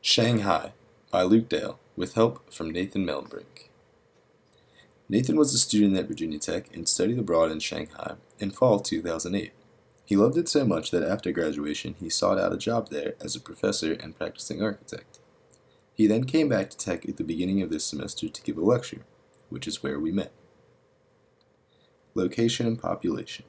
Shanghai by Luke Dale, with help from Nathan Mellenbrink. Nathan was a student at Virginia Tech and studied abroad in Shanghai in fall 2008. He loved it so much that after graduation he sought out a job there as a professor and practicing architect. He then came back to Tech at the beginning of this semester to give a lecture, which is where we met. Location and population.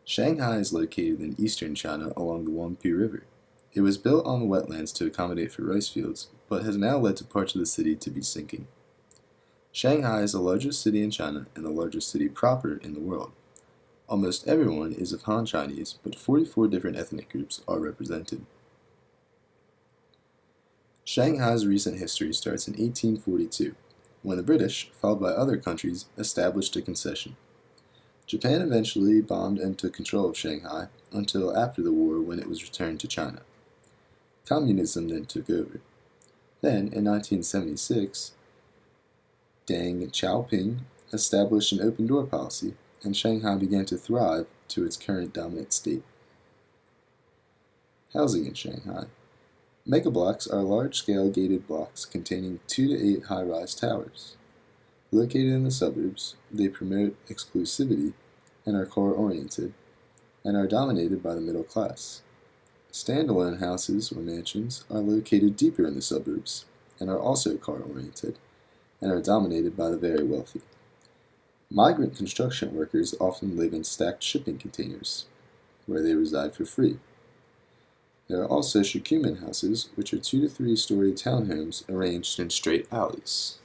Shanghai is located in eastern China along the Huangpu River. It was built on the wetlands to accommodate for rice fields, but has now led to parts of the city to be sinking. Shanghai is the largest city in China and the largest city proper in the world. Almost everyone is of Han Chinese, but 44 different ethnic groups are represented. Shanghai's recent history starts in 1842, when the British, followed by other countries, established a concession. Japan eventually bombed and took control of Shanghai until after the war, when it was returned to China. Communism then took over. Then, in 1976, Deng Xiaoping established an open-door policy, and Shanghai began to thrive to its current dominant state. Housing in Shanghai. Megablocks are large-scale gated blocks containing 2 to 8 high-rise towers. Located in the suburbs, they promote exclusivity and are car-oriented, and are dominated by the middle class. Standalone houses or mansions are located deeper in the suburbs, and are also car-oriented, and are dominated by the very wealthy. Migrant construction workers often live in stacked shipping containers, where they reside for free. There are also shikumen houses, which are 2 to 3 story townhomes arranged in straight alleys.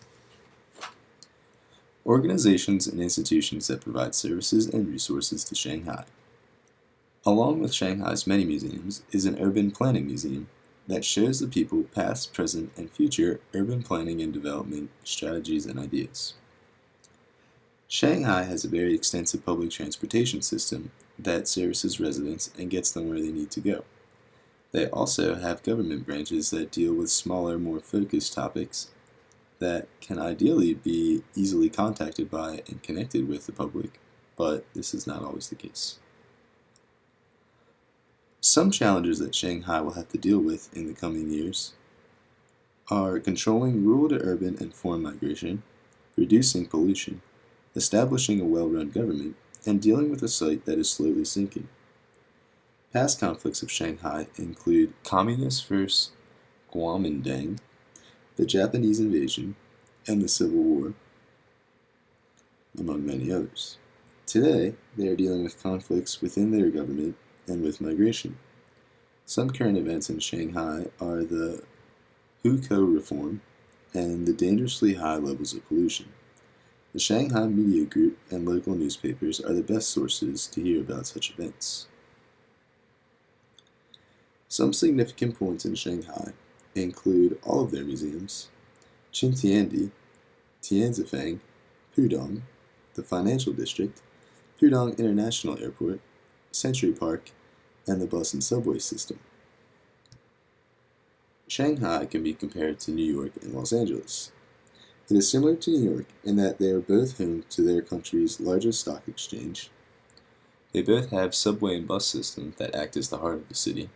Organizations and institutions that provide services and resources to Shanghai. Along with Shanghai's many museums is an urban planning museum that shows the people past, present, and future urban planning and development strategies and ideas. Shanghai has a very extensive public transportation system that services residents and gets them where they need to go. They also have government branches that deal with smaller, more focused topics that can ideally be easily contacted by and connected with the public, but this is not always the case. Some challenges that Shanghai will have to deal with in the coming years are controlling rural to urban and foreign migration, reducing pollution, establishing a well-run government, and dealing with a site that is slowly sinking. Past conflicts of Shanghai include Communist vs. Kuomintang, the Japanese invasion, and the Civil War, among many others. Today, they are dealing with conflicts within their government and with migration. Some current events in Shanghai are the Hokie reform and the dangerously high levels of pollution. The Shanghai Media Group and local newspapers are the best sources to hear about such events. Some significant points in Shanghai include all of their museums, Qintiandi, Tianzifang, Pudong, the Financial District, Pudong International Airport, Century Park, and the bus and subway system. Shanghai can be compared to New York and Los Angeles. It is similar to New York in that they are both home to their country's largest stock exchange. They both have subway and bus systems that act as the heart of the city.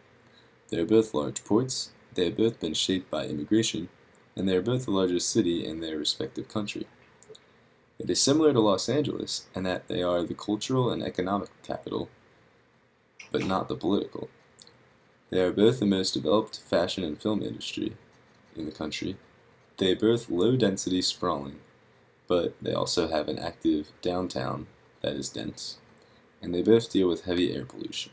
They are both large ports, they have both been shaped by immigration, and they are both the largest city in their respective country. It is similar to Los Angeles in that they are the cultural and economic capital, but not the political. They are both the most developed fashion and film industry in the country. They are both low-density sprawling, but they also have an active downtown that is dense, and they both deal with heavy air pollution.